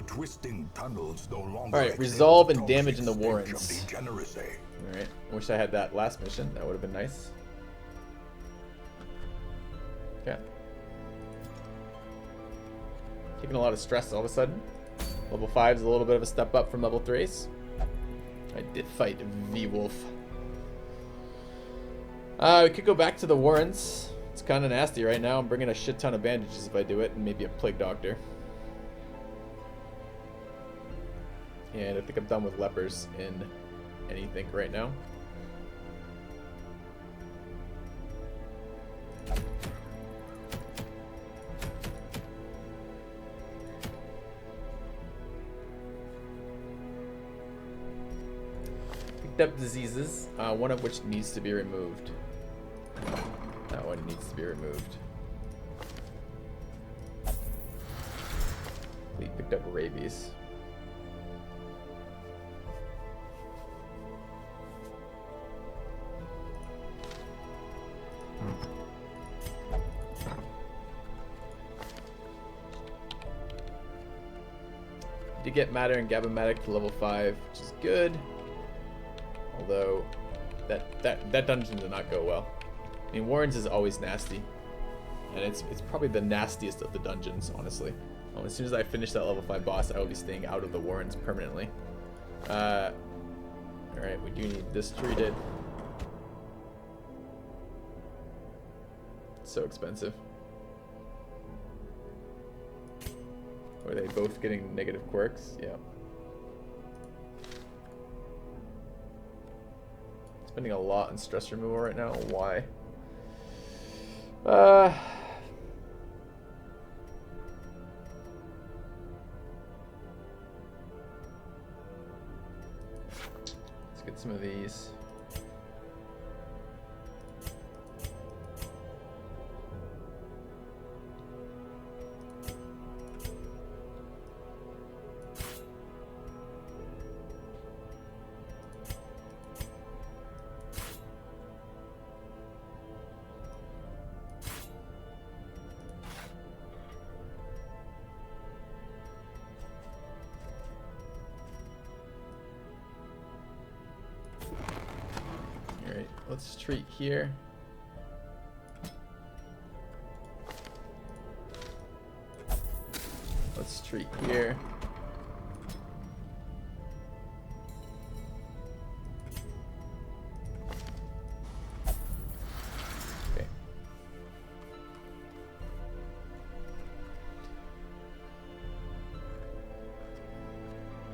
The twisting tunnels no longer. Alright, resolve and damage in the warrants. Alright, I wish I had that last mission. That would have been nice. Okay. Taking a lot of stress all of a sudden. Level 5 is a little bit of a step up from level 3's. I did fight V-Wolf. We could go back to the warrants. It's kind of nasty right now. I'm bringing a shit ton of bandages if I do it, and maybe a plague doctor. And I think I'm done with lepers in anything right now. Picked up diseases, one of which needs to be removed. That one needs to be removed. We picked up rabies. Did get Matter and Gabomatic to level 5, which is good. Although that dungeon did not go well. I mean, Warrens is always nasty, and it's probably the nastiest of the dungeons, honestly. As soon as I finish that level 5 boss, I will be staying out of the Warrens permanently. All right, we do need this treated. It's so expensive. Are they both getting negative quirks? Yeah. Spending a lot on stress removal right now. Why? Let's get some of these. Let's treat here. Let's treat here. Okay.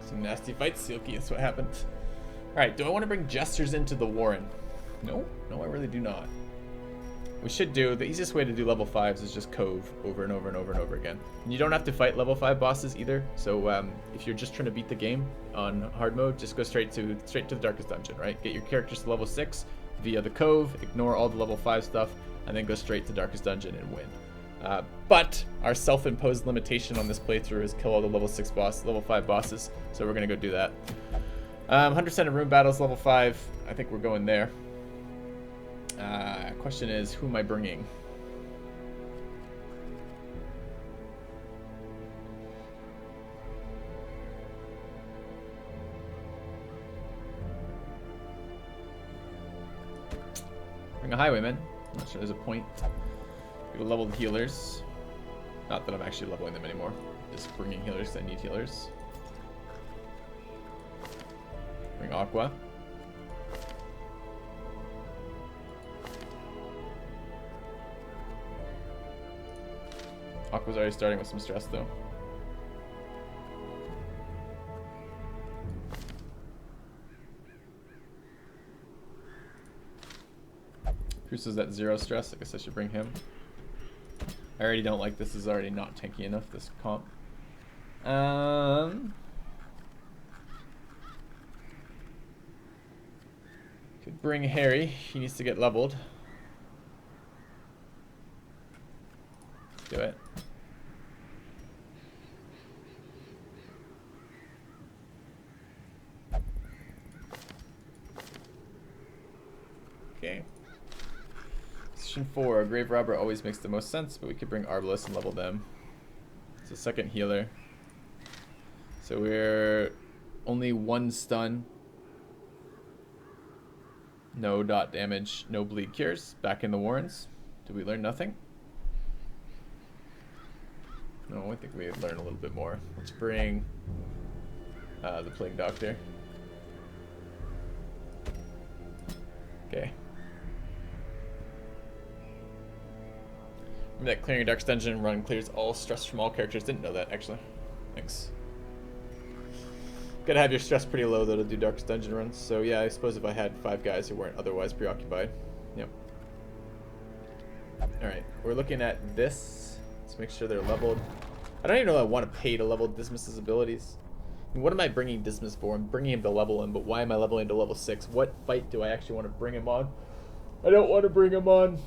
Some nasty fights, Silky. That's what happened. All right. Do I want to bring jesters into the Warren? No, I really do not. We should do, the easiest way to do level 5s is just Cove over and over and over and over again. And you don't have to fight level 5 bosses either, so if you're just trying to beat the game on hard mode, just go straight to the Darkest Dungeon, right? Get your characters to level 6 via the Cove, ignore all the level 5 stuff, and then go straight to Darkest Dungeon and win. But our self-imposed limitation on this playthrough is kill all the level 5 bosses, so we're going to go do that. 100% of room battles, level 5, I think we're going there. Question is, who am I bringing? Bring a Highwayman. I'm not sure there's a point. Go level the healers. Not that I'm actually leveling them anymore. Just bringing healers that need healers. Bring Aqua. Aqua's already starting with some stress though. Crusoe's at 0 stress. I guess I should bring him. I already don't like this. This is already not tanky enough, this comp. Could bring Harry. He needs to get leveled. Let's do it. Okay. Position 4, Grave Robber always makes the most sense, but we could bring Arbalest and level them. It's a second healer. So we're only 1 stun. No dot damage, no bleed cures. Back in the warrants. Did we learn nothing? No, I think we learn a little bit more. Let's bring the Plague Doctor. Okay. Remember that clearing a Darkest Dungeon run clears all stress from all characters. Didn't know that, actually. Thanks. Gotta have your stress pretty low, though, to do Darkest Dungeon runs. So, yeah, I suppose if I had 5 guys who weren't otherwise preoccupied. Yep. Alright, we're looking at this. Let's make sure they're leveled. I don't even know if I want to pay to level Dismas's abilities. And what am I bringing Dismas for? I'm bringing him to level him, but why am I leveling to level 6? What fight do I actually want to bring him on? I don't want to bring him on.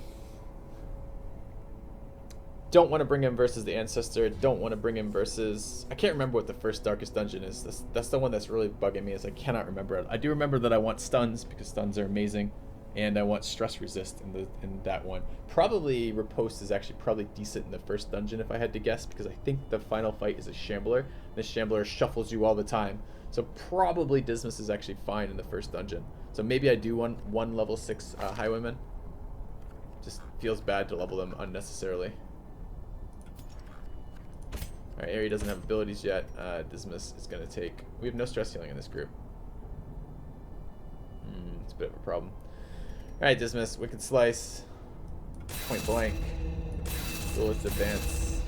Don't want to bring him versus the Ancestor. Don't want to bring him versus... I can't remember what the first Darkest Dungeon is. That's the one that's really bugging me, is I cannot remember it. I do remember that I want stuns, because stuns are amazing. And I want stress resist in that one. Probably Riposte is actually probably decent in the first dungeon, if I had to guess, because I think the final fight is a Shambler. This Shambler shuffles you all the time. So probably Dismas is actually fine in the first dungeon. So maybe I do want 1 level 6 Highwayman. Just feels bad to level them unnecessarily. Alright, Aerie doesn't have abilities yet. Dismas is going to take... We have no stress healing in this group. It's a bit of a problem. Alright, Dismas, Wicked Slice. Point blank. Duelist Advance.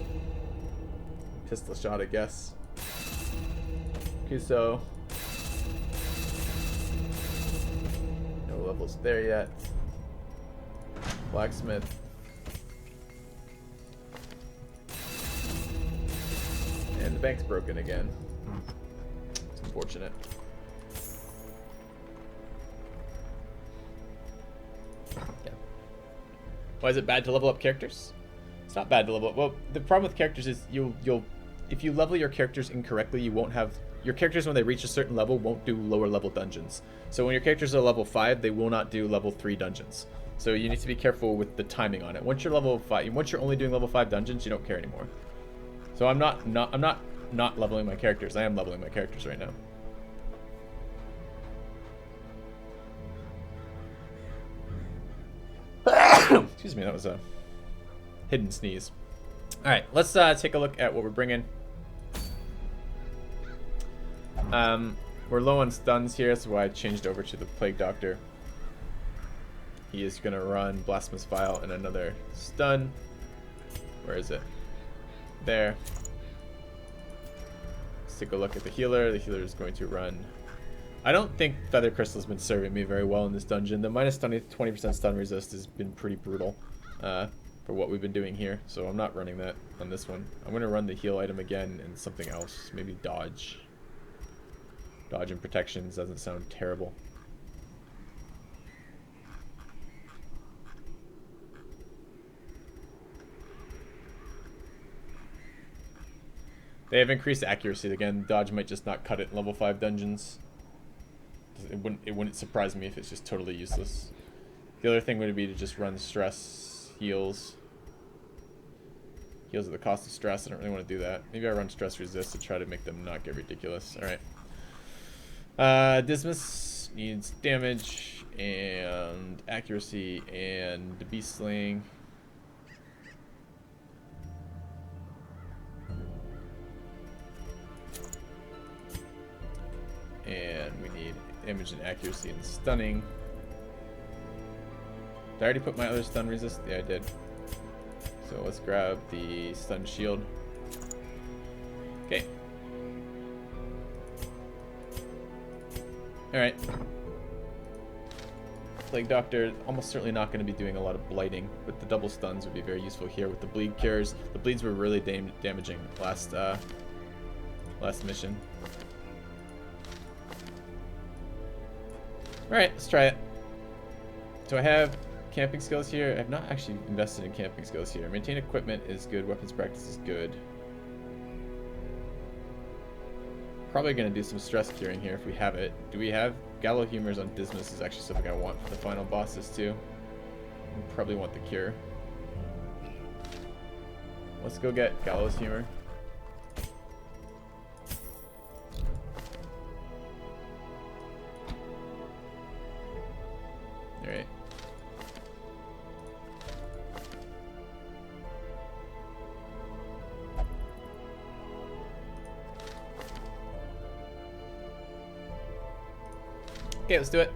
Pistol Shot, I guess. Kuso. No levels there yet. Blacksmith. And the bank's broken again. It's unfortunate. Yeah. Why is it bad to level up characters? It's not bad to level up. Well, the problem with characters is you'll if you level your characters incorrectly, you won't have your characters when they reach a certain level won't do lower level dungeons. So when your characters are level 5, they will not do level 3 dungeons. So you need to be careful with the timing on it. Once you're level 5, once you're only doing level 5 dungeons, you don't care anymore. So I'm not leveling my characters. I am leveling my characters right now. Excuse me, that was a hidden sneeze. All right, let's take a look at what we're bringing. We're low on stuns here, that's why I changed over to the Plague Doctor. He is gonna run Blasphemous Vial and another stun. Where is it? There. Let's take a look at the healer. The healer is going to run. I don't think Feather Crystal has been serving me very well in this dungeon. The minus 20% stun resist has been pretty brutal for what we've been doing here. So I'm not running that on this one. I'm going to run the heal item again and something else. Maybe dodge. Dodge and protections doesn't sound terrible. They have increased accuracy. Again, dodge might just not cut it in level 5 dungeons. It wouldn't surprise me if it's just totally useless. The other thing would be to just run stress, heals. Heals at the cost of stress. I don't really want to do that. Maybe I run stress resist to try to make them not get ridiculous. Alright. Dismas needs damage and accuracy and beast slaying. And we need damage and accuracy and stunning. Did I already put my other stun resist? Yeah, I did. So let's grab the stun shield. Okay. Alright. Plague Doctor, almost certainly not going to be doing a lot of blighting, but the double stuns would be very useful here with the bleed cures. The bleeds were really damaging last mission. Alright, let's try it. So I have camping skills here. I have not actually invested in camping skills here. Maintain equipment is good. Weapons practice is good. Probably going to do some stress curing here if we have it. Do we have Gallow Humors on Dismas is actually something I want for the final bosses too. We probably want the cure. Let's go get Gallows Humor. Okay, let's do it.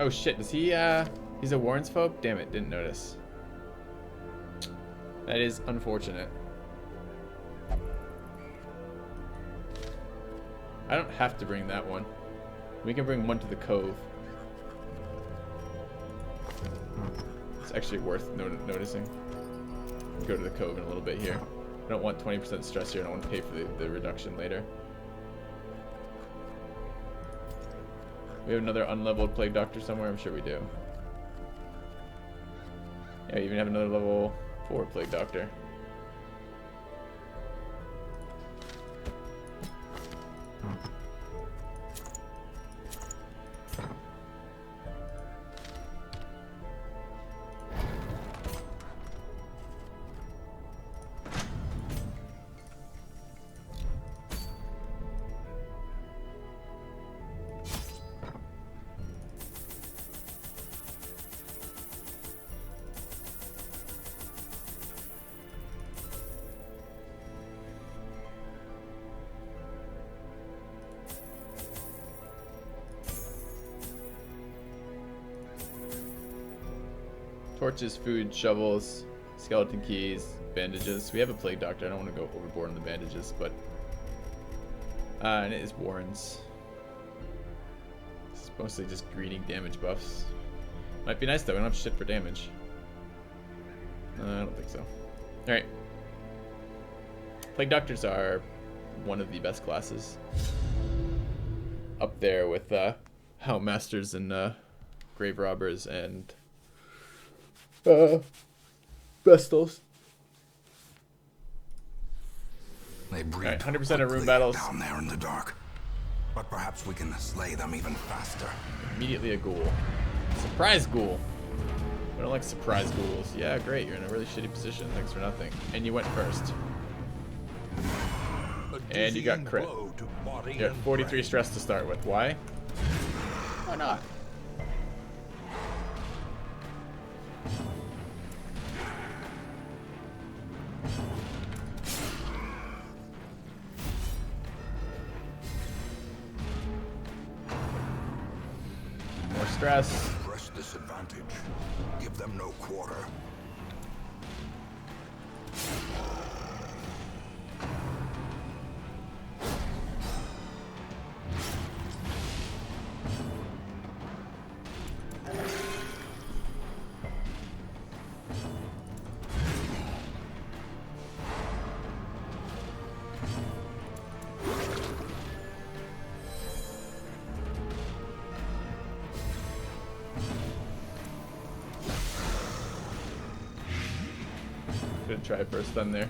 Oh shit, does he, he's a warrants phobe? Damn it, didn't notice. That is unfortunate. I don't have to bring that one. We can bring one to the cove. It's actually worth noticing. Go to the cove in a little bit here. I don't want 20% stress here. I don't want to pay for the reduction later. We have another unleveled plague doctor somewhere. I'm sure we do. Yeah, we even have another level 4 plague doctor. Torches, food, shovels, skeleton keys, bandages. We have a plague doctor. I don't want to go overboard on the bandages, but and it is warrants. It's mostly just greeting damage buffs. Might be nice though. We don't have shit for damage. I don't think so. All right. Plague doctors are one of the best classes. Up there with Hound Masters and Grave Robbers and Vestals. They breed 100% of room battles. down there in the dark, but perhaps we can slay them even faster. Immediately a ghoul. Surprise ghoul. I don't like surprise ghouls. Yeah, great. You're in a really shitty position. Thanks for nothing. And you went first. And you got crit. You're at 43 stress to start with. Why? Why not? More stress. Press disadvantage. Give them no quarter. Gonna try for a stun there.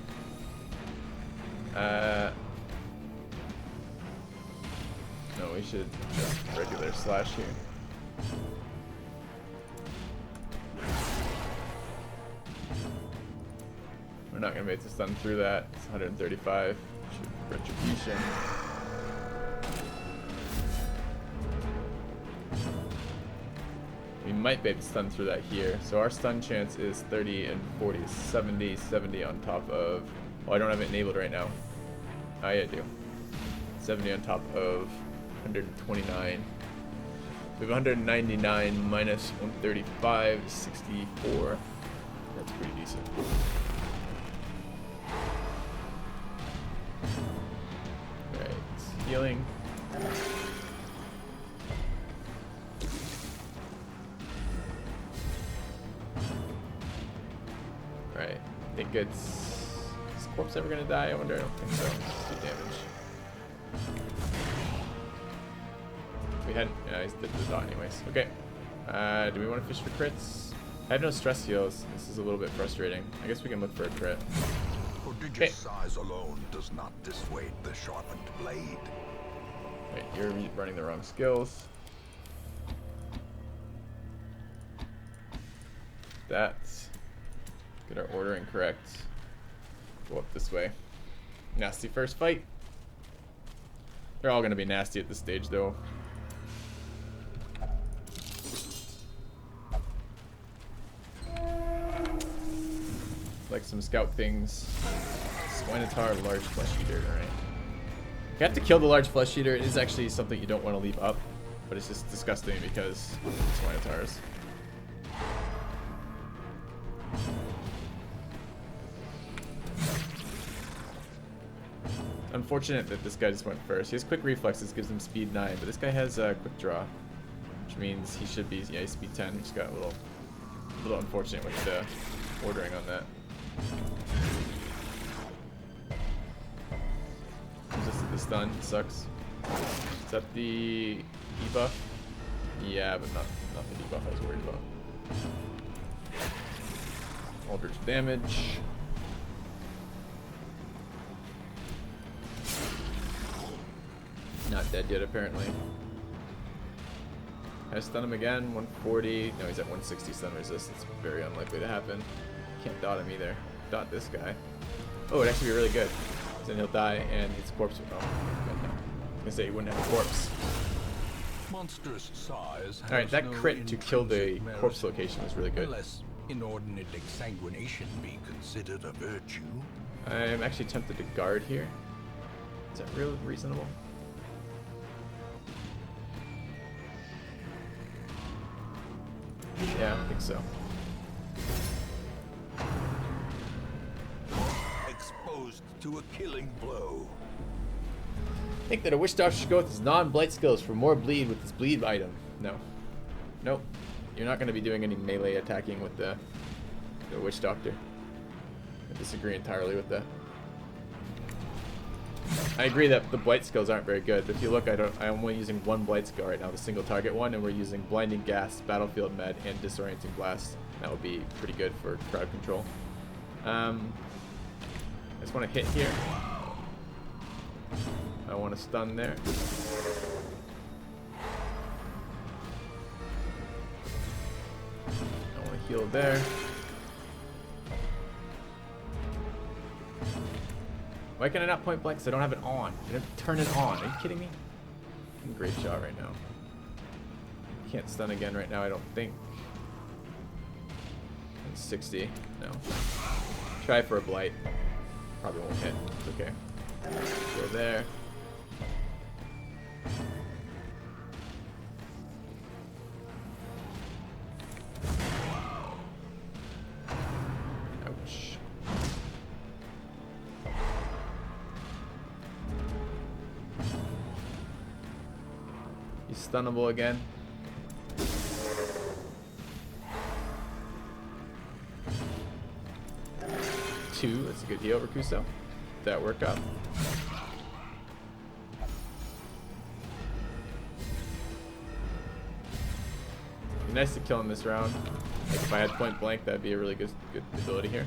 No, we should just regular slash here. We're not gonna make the stun through that. It's 135. Retribution. We might be able to stun through that here. So our stun chance is 30 and 40, 70, 70 on top of... Oh, I don't have it enabled right now. Oh, yeah, I do. 70 on top of 129. We have 199 minus 135, 64. That's pretty decent. Alright, healing. Right, I think it's... Is Corpse ever gonna die? I wonder. I don't think so. Just do damage. We hadn't... Yeah, he's did the dot anyways. Okay. Do we want to fish for crits? I have no stress heals. This is a little bit frustrating. I guess we can look for a crit. Prodigious size alone does not dissuade the sharpened blade. Wait, you're running the wrong skills. that. Get our ordering correct. Go up this way. Nasty first fight. They're all going to be nasty at this stage, though. Like some scout things. Swinotar, large flesh eater. Alright. You have to kill the large flesh eater. It is actually something you don't want to leave up, but it's just disgusting because Swinotars. Unfortunate that this guy just went first. He has quick reflexes, gives him speed 9, but this guy has quick draw, which means he should be, yeah, he's speed 10. Just got a little unfortunate with the ordering on that. Resisted the stun, sucks. Is that the debuff? Yeah, but not the debuff I was worried about. Eldritch damage. Not dead yet, apparently. I stun him again, 140. No, he's at 160 stun resist. It's very unlikely to happen. Can't dot him either. Dot this guy. Oh, it'd actually be really good. Then he'll die and his corpse will. Oh, I was gonna say he wouldn't have a corpse. Monstrous size. Alright, that crit to kill the corpse location was really good. Unless inordinate exsanguination be considered a virtue. I'm actually tempted to guard here. Is that real reasonable? Yeah, I think so. Exposed to a killing blow. I think that a Witch Doctor should go with his non-blight skills for more bleed with his bleed item. No. Nope. You're not going to be doing any melee attacking with the Witch Doctor. I disagree entirely with that. I agree that the blight skills aren't very good. But if you look, I'm only using one blight skill right now, the single target one, and we're using Blinding Gas, Battlefield Med, and Disorienting Blast. That would be pretty good for crowd control. I just want to hit here. I want to stun there. I want to heal there. Why can I not point blank? Because I don't have it on. I didn't turn it on. Are you kidding me? I'm great shot right now. Can't stun again right now, I don't think. 60. No. Try for a blight. Probably won't hit. It's okay. Go there. Ouch. He's stunnable again. Two, that's a good heal over Kuso. Did that work out? Be nice to kill him this round. Like if I had point blank, that'd be a really good ability here.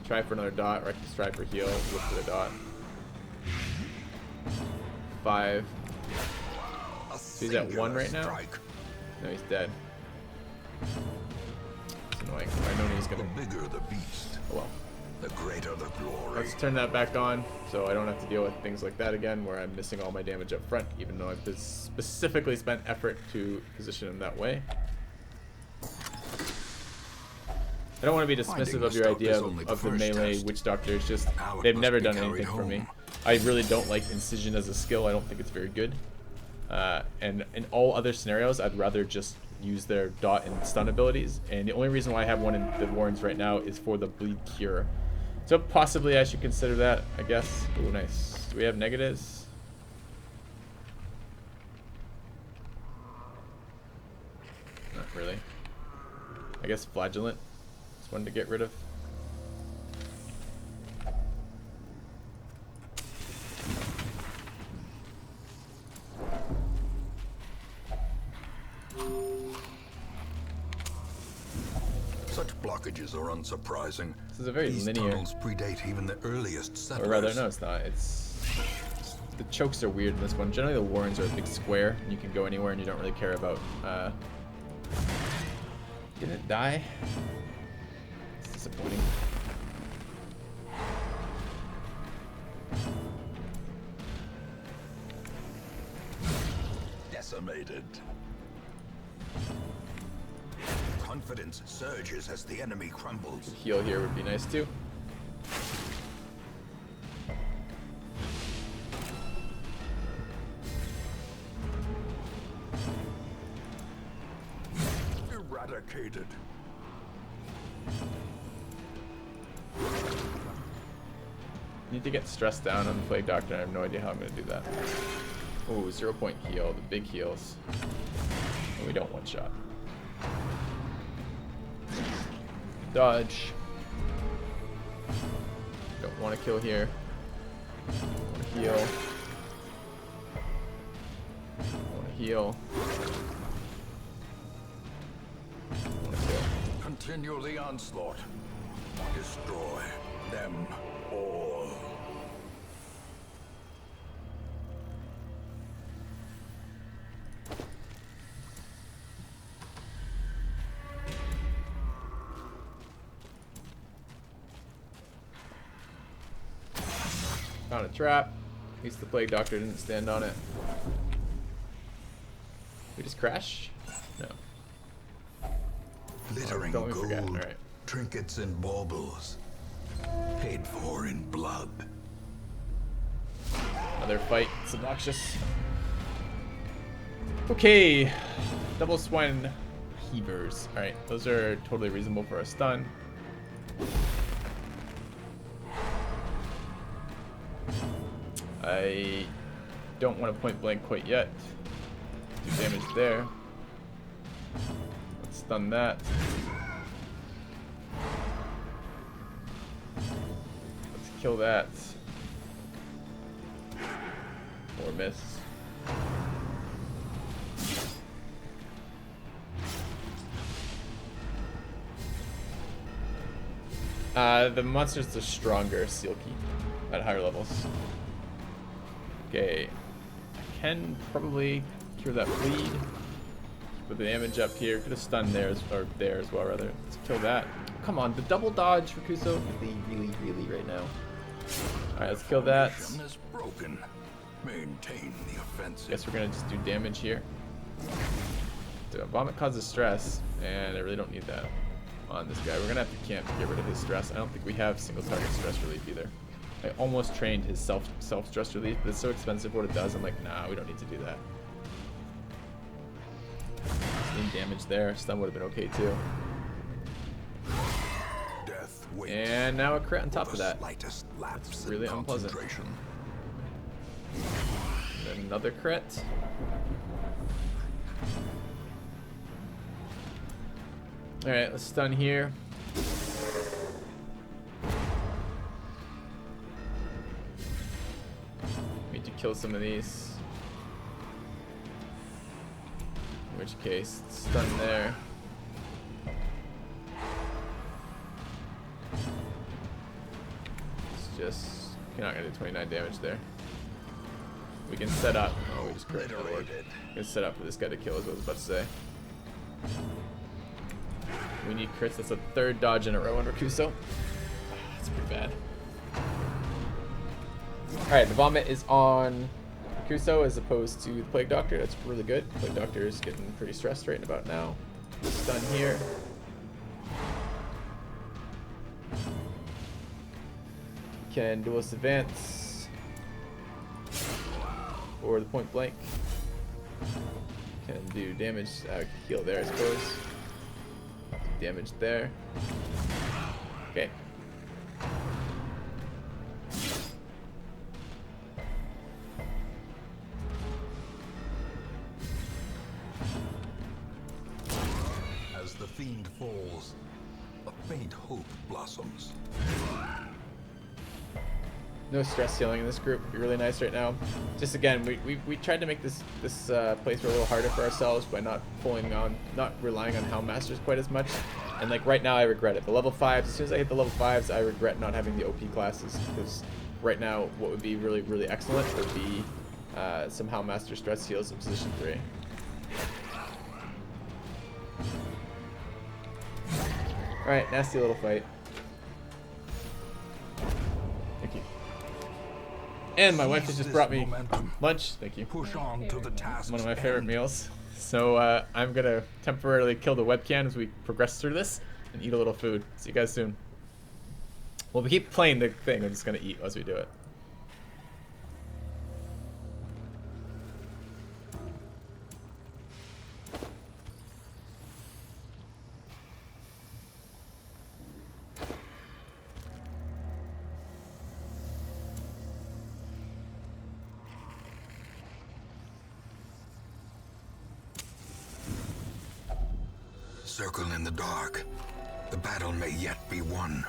Try for another dot, or I can just try for heal, look for the dot. 5. So he's at 1 right now? No, he's dead. It's annoying. I know he's gonna. The bigger the beast, Oh well. the greater the glory. Let's turn that back on so I don't have to deal with things like that again where I'm missing all my damage up front, even though I've specifically spent effort to position him that way. I don't want to be dismissive of your idea of the melee Witch Doctor. It's just they've never done anything for me. I really don't like Incision as a skill. I don't think it's very good. And in all other scenarios, I'd rather just use their dot and stun abilities. And the only reason why I have one in the Warrens right now is for the bleed cure. So possibly I should consider that, I guess. Ooh, nice. Do we have negatives? Not really. I guess Flagellant. Just one to get rid of. Such blockages are unsurprising. This is a very These linear. tunnels predate even the earliest settlers. Or rather, no, it's not. It's the chokes are weird in this one. Generally, the Warrens are a big square, and you can go anywhere, and you don't really care about Didn't die. It's disappointing. Decimated. Confidence surges as the enemy crumbles. Heal here would be nice too. Eradicated. Need to get stressed down on the Plague Doctor. I have no idea how I'm going to do that. Oh, 0-point heal. The big heals. And we don't one-shot. Dodge. Don't want to kill here. Want to heal. Want to heal. Want to kill. Continue the onslaught. Destroy them all. Found a trap. At least the Plague Doctor didn't stand on it. We just crash? No. Glittering don't we gold, forget. Alright. trinkets and baubles, paid for in blood. Another fight. It's obnoxious. Okay. Double swine heavers. Alright, those are totally reasonable for a stun. I don't want to point blank quite yet. Do damage there. Let's stun that. Let's kill that. Or miss. The monsters are stronger, Sealkey, at higher levels. Okay, I can probably cure that bleed. Put the damage up here. Could have stunned there or there as well, rather. Let's kill that. Come on, the double dodge for Kuso. Really right now. All right, let's kill that. Formation is broken. Maintain the offensive. Guess we're gonna just do damage here. So vomit causes stress, and I really don't need that on this guy. We're gonna have to camp to get rid of his stress. I don't think we have single target stress relief either. I almost trained his self stress relief, but it's so expensive what it does. I'm like, nah, we don't need to do that. Need damage there. Stun would have been okay too. Death waits. And now a crit on top of that. Slightest lapse really in unpleasant. concentration. And then another crit. Alright, let's stun here. Need to kill some of these. In which case, stun there. It's just, you're not gonna do 29 damage there. We can set up. Oh, we just crit. We can set up for this guy to kill, is what I was about to say. We need crits. That's a third dodge in a row under Kuso. That's pretty bad. Alright, the vomit is on Kuso as opposed to the Plague Doctor. That's really good. Plague Doctor is getting pretty stressed right about now. Stun here. Can duelist advance. Or the point blank. Can do damage. Heal there, I suppose. Damage there. Okay. As the fiend falls, a faint hope blossoms. No stress healing in this group would be really nice right now. Just again, we tried to make this playthrough a little harder for ourselves by not relying on Hound Masters quite as much. And like right now, I regret it. The level 5s, as soon as I hit the level 5s, I regret not having the OP classes, because right now, what would be really excellent would be some Hound Master stress heals in position 3. Alright, nasty little fight. Thank you. And my wife has just brought me lunch. Thank you. Push on to the task. One of my favorite meals. So I'm gonna temporarily kill the webcam as we progress through this and eat a little food. See you guys soon. Well, we keep playing the thing. I'm just gonna eat as we do it. Circle in the dark. The battle may yet be won.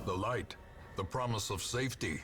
The light, the promise of safety.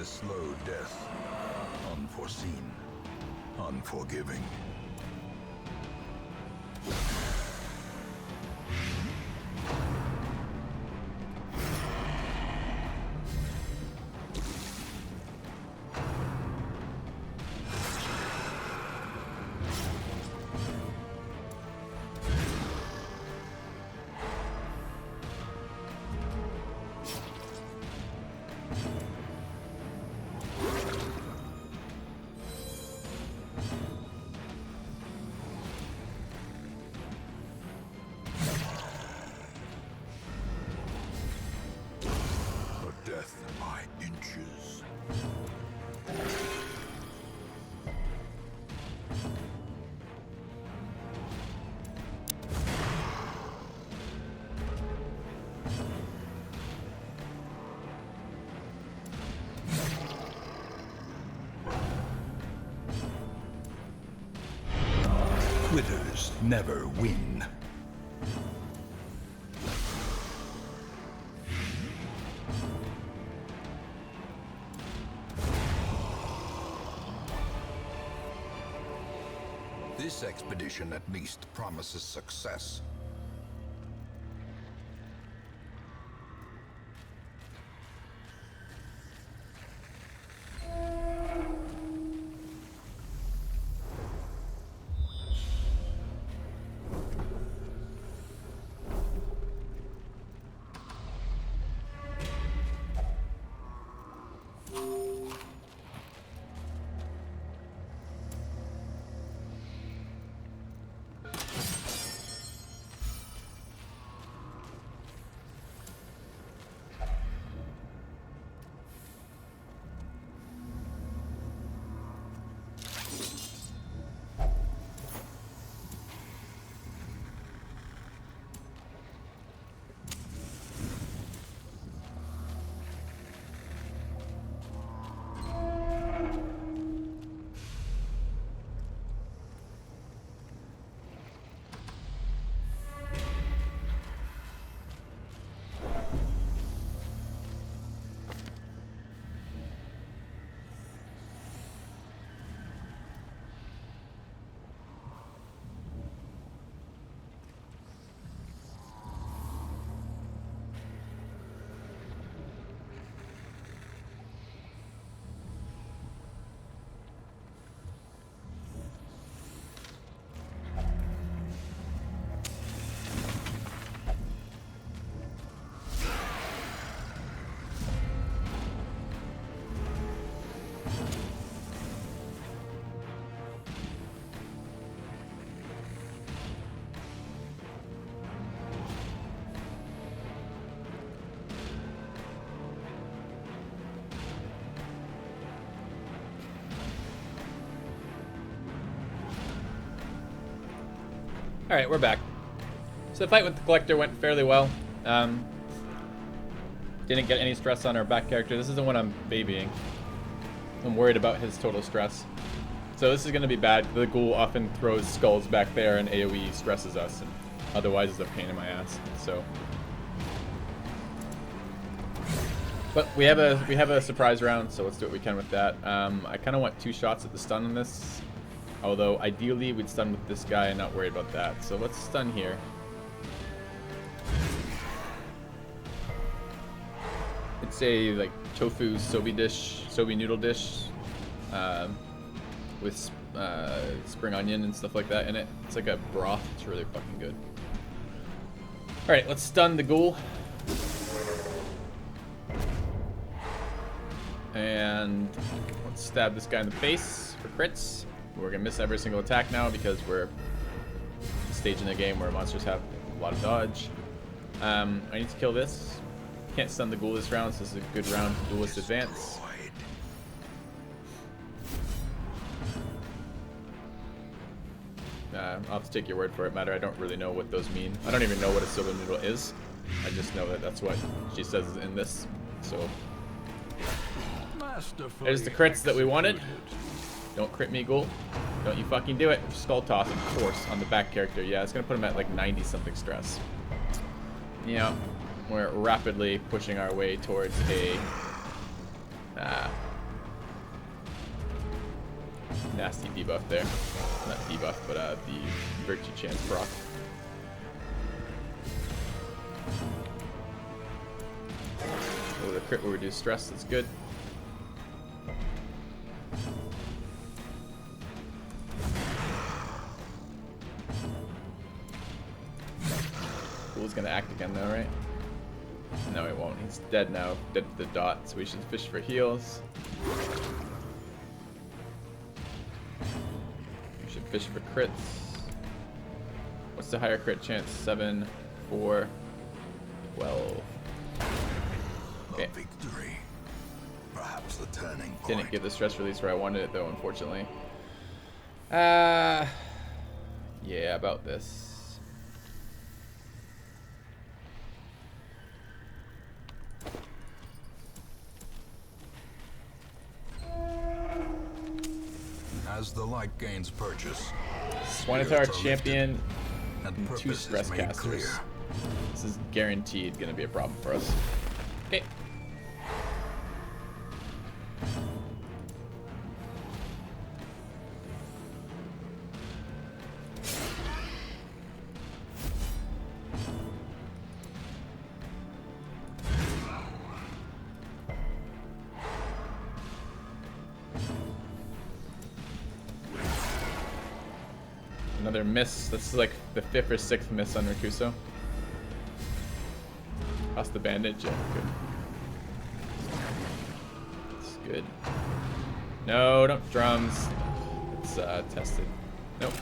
a slow death. Unforeseen. Unforgiving. Death by inches. Quitters never win. This expedition at least promises success. Alright, we're back. So the fight with the Collector went fairly well. Didn't get any stress on our back character. This is the one I'm babying. I'm worried about his total stress. So this is going to be bad. The Ghoul often throws skulls back there and AoE stresses us, and otherwise is a pain in my ass. So, but we have a surprise round, so let's do what we can with that. I kind of want 2 shots at the stun on this. Although, ideally, we'd stun with this guy and not worry about that. So let's stun here. It's a, like, tofu soba noodle dish with spring onion and stuff like that in it. It's like a broth. It's really fucking good. Alright, let's stun the Ghoul. And let's stab this guy in the face for crits. We're gonna miss every single attack now because we're staging a game where monsters have a lot of dodge. I need to kill this. Can't stun the Ghoul this round, so this is a good round to Duelist advance. I'll have to take your word for it, Matter. I don't really know what those mean. I don't even know what a soba noodle is. I just know that that's what she says in this. So there's the crits that we wanted. Don't crit me, Ghoul. Don't you fucking do it. Skull toss, of course, on the back character. Yeah, it's gonna put him at like 90 something stress. Yeah, we're rapidly pushing our way towards a nasty debuff there. Not debuff, but the virtue chance proc. Oh, the crit will reduce stress. That's good. Fool's gonna act again though, right? No, he won't. He's dead now. Dead to the dot, so we should fish for heals. We should fish for crits. What's the higher crit chance? 7, 4, 12. Okay. A victory. Perhaps the turning point. Didn't get the stress release where I wanted it though, unfortunately. Yeah, about this. As the light gains purchase, Swinitar champion and and 2 purpose stress is made casters. clear. This is guaranteed gonna be a problem for us. Okay. Another miss. This is like the 5th or 6th miss on Rakuso. Toss the bandage. Yeah, good. It's good. No, don't drums. It's tested. Nope.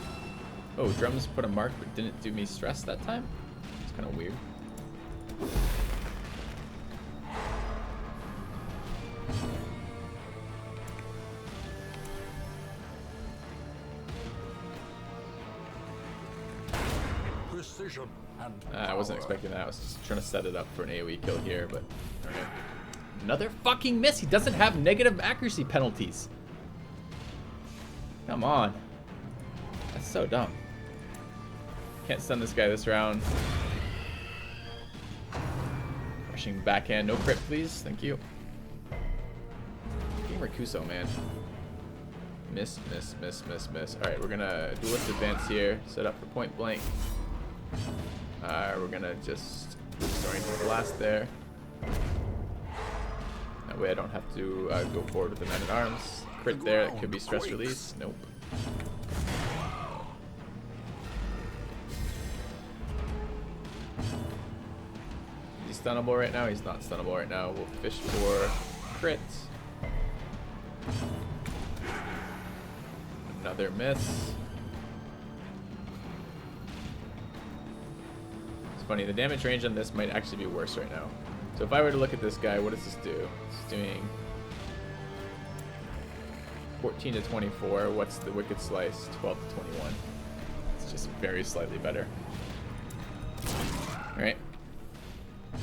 Oh, drums put a mark but didn't do me stress that time? It's kind of weird. Precision and I wasn't power. expecting that. I was just trying to set it up for an AoE kill here, but alright. Another fucking miss. He doesn't have negative accuracy penalties. Come on. That's so dumb. Can't stun this guy this round. Rushing backhand. No crit, please. Thank you. King Rakuso, man. Miss, miss, miss, miss, miss. Alright, we're gonna duelist advance here. Set up for point blank. We're gonna just restoring to blast there. That way I don't have to go forward with the men at arms. Crit there, that could be stress release. Nope. Is he stunnable right now? He's not stunnable right now. We'll fish for crit. Another miss. It's funny, the damage range on this might actually be worse right now. So if I were to look at this guy, what does this do? It's doing 14 to 24. What's the Wicked Slice? 12 to 21. It's just very slightly better. Alright. Is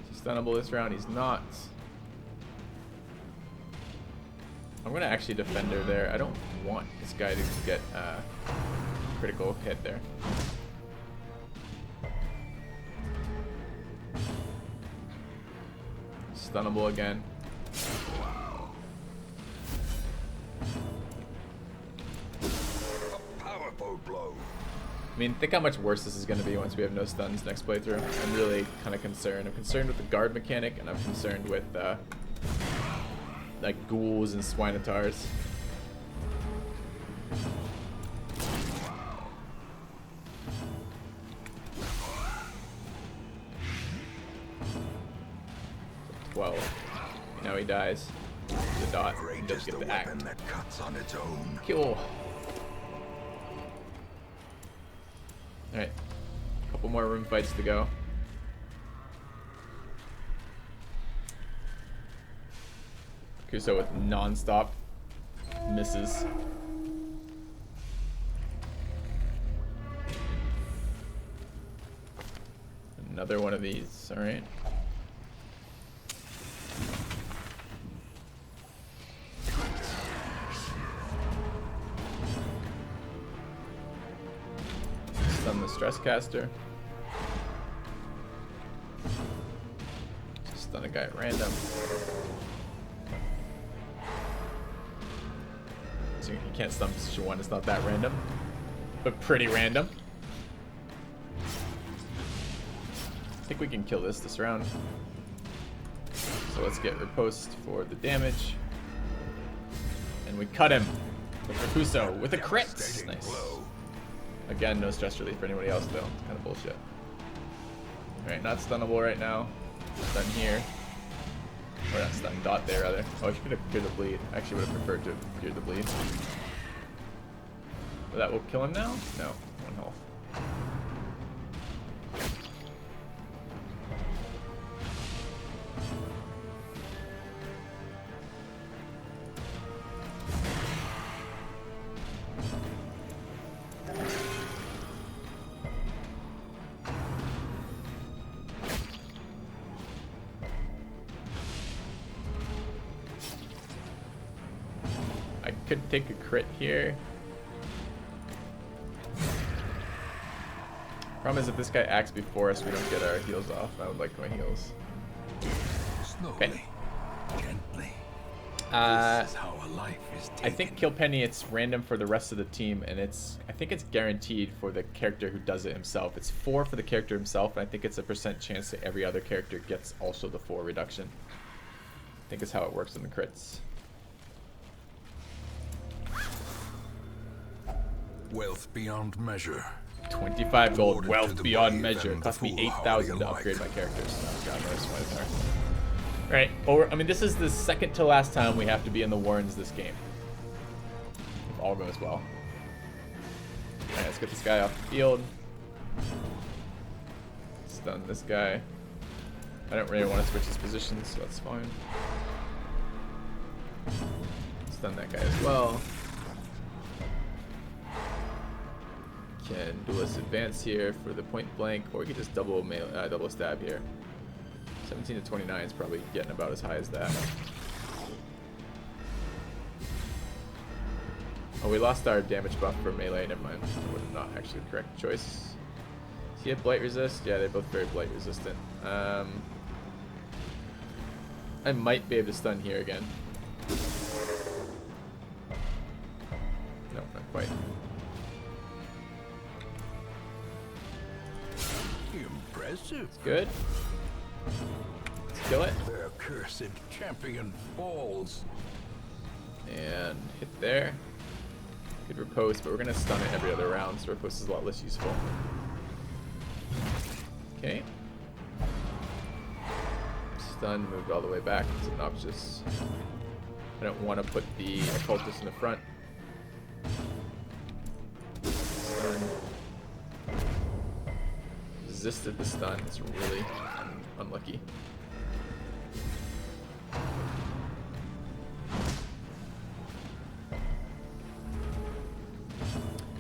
he stunnable this round? He's not. I'm going to actually Defender there. I don't want this guy to get a critical hit there. Stunnable again. A powerful blow. I mean, think how much worse this is going to be once we have no stuns next playthrough. I'm really kind of concerned. I'm concerned with the guard mechanic, and I'm concerned with like ghouls and swinatars. Now he dies. The dot. He Great does is get the the act. weapon that cuts on its own. Kill. Alright. Couple more room fights to go. Kuso with non-stop misses. Another one of these. Alright. Stun the stress caster. Just stun a guy at random. So you can't stun position 1. It's not that random, but pretty random. I think we can kill this round. So let's get riposte for the damage. And we cut him with Rakuso with a crit. Nice. Again, no stress relief for anybody else though. It's kind of bullshit. Alright, not stunnable right now. Stun here. Or not stun, dot there rather. Oh, I should have cured the bleed. I actually would have preferred to have cured the bleed. But that will kill him now? No, 1 health. I could take a crit here. Problem is if this guy acts before us, we don't get our heals off. I would like my heals. Slowly, gently. This is how a life is taken. I think Kill Penny, it's random for the rest of the team, and I think it's guaranteed for the character who does it himself. It's 4 for the character himself, and I think it's a % chance that every other character gets also the 4 reduction. I think is how it works in the crits. Wealth beyond measure. 25 gold, Awarded wealth to the beyond brave measure. and Cost me the 8,000 to foolhardy upgrade my alike. characters. Oh, God knows why there. Right, well, I mean, this is the second to last time we have to be in the warrens this game. If all goes well. Alright, let's get this guy off the field. Stun this guy. I don't really want to switch his positions, so that's fine. Stun that guy as well. Can duelist advance here for the point blank, or we could just double stab here. 17 to 29 is probably getting about as high as that. Oh, we lost our damage buff for melee. Never mind. That was not actually the correct choice. Does he have blight resist? Yeah, they're both very blight resistant. I might be able to stun here again. No, not quite. Impressive. Good. Let's kill it. Their cursed champion falls. And hit there. Could riposte, but we're gonna stun it every other round, so riposte is a lot less useful. Okay. Stun moved all the way back. It's obnoxious. I don't want to put the occultist in the front. Stun. Resisted the stun. It's really unlucky.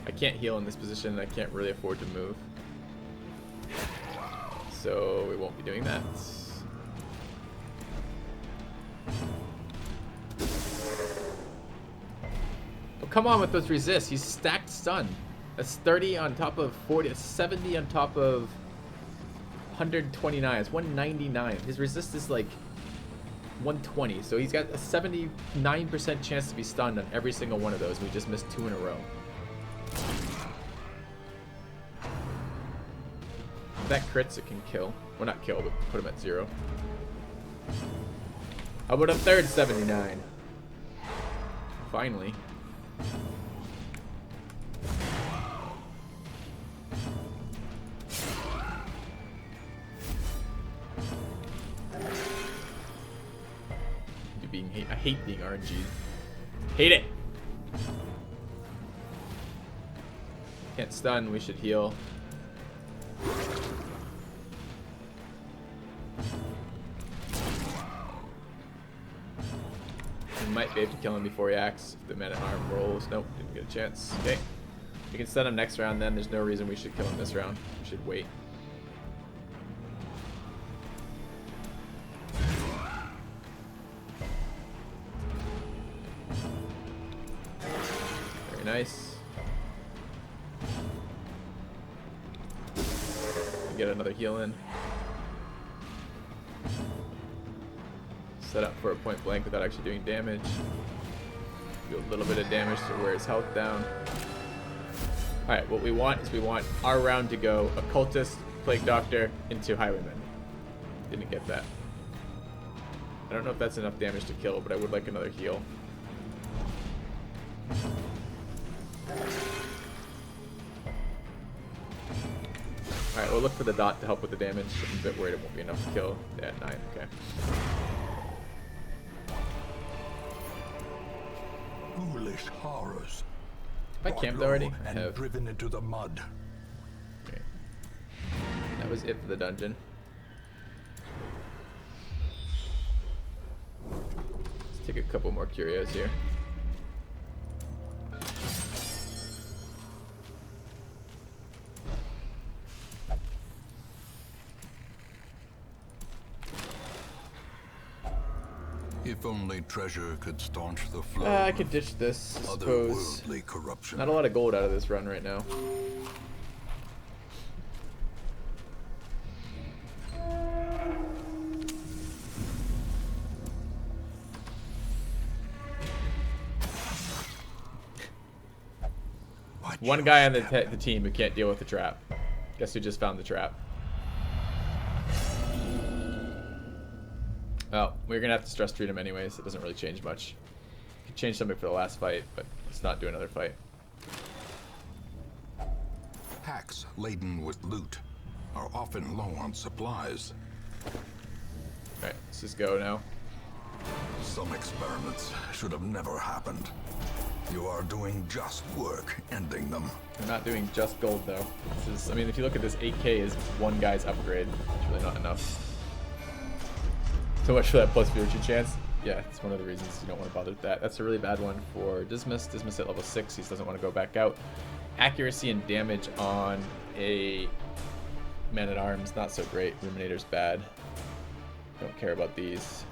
I can't heal in this position. I can't really afford to move. So we won't be doing that. Oh, come on with those resists. He's stacked stun. That's 30 on top of 40. That's 70 on top of 129. It's 199. His resist is like 120. So he's got a 79% chance to be stunned on every single one of those. We just missed 2 in a row. If that crits, it can kill. Well, not kill, but put him at 0. How about a third 79? Finally. I hate being RNG. Hate it. Can't stun. We should heal. We might be able to kill him before he acts. If the man at arm rolls. Nope, didn't get a chance. Okay. We can stun him next round then. There's no reason we should kill him this round. We should wait. Very nice. Get another heal in. Set up for a point blank without actually doing damage. Do a little bit of damage to wear his health down. Alright, what we want is we want our round to go Occultist, Plague Doctor, into Highwayman. Didn't get that. I don't know if that's enough damage to kill, but I would like another heal. Alright, we'll look for the dot to help with the damage. I'm a bit worried it won't be enough to kill. Yeah, 9, okay. Foolish horrors. Have I camped already? I And have. driven into the mud. Okay. That was it for the dungeon. Let's take a couple more curios here. If only treasure could staunch the flow. I could ditch this, I suppose. Otherworldly corruption. Not a lot of gold out of this run right now. What One you guy on the step- team who can't deal with the trap. Guess who just found the trap? Well, we're gonna have to stress treat him anyways. It doesn't really change much. Could change something for the last fight, but let's not do another fight. Packs laden with loot are often low on supplies. Alright, let's just go now. Some experiments should have never happened. You are doing just work ending them. We're not doing just gold though. This is, I mean, if you look at this, 8k is one guy's upgrade. It's really not enough. So much for that plus future chance. Yeah, it's one of the reasons you don't want to bother with that. That's a really bad one for Dismas. Dismas at level 6, he doesn't want to go back out. Accuracy and damage on a man-at-arms, not so great. Ruminator's bad. Don't care about these.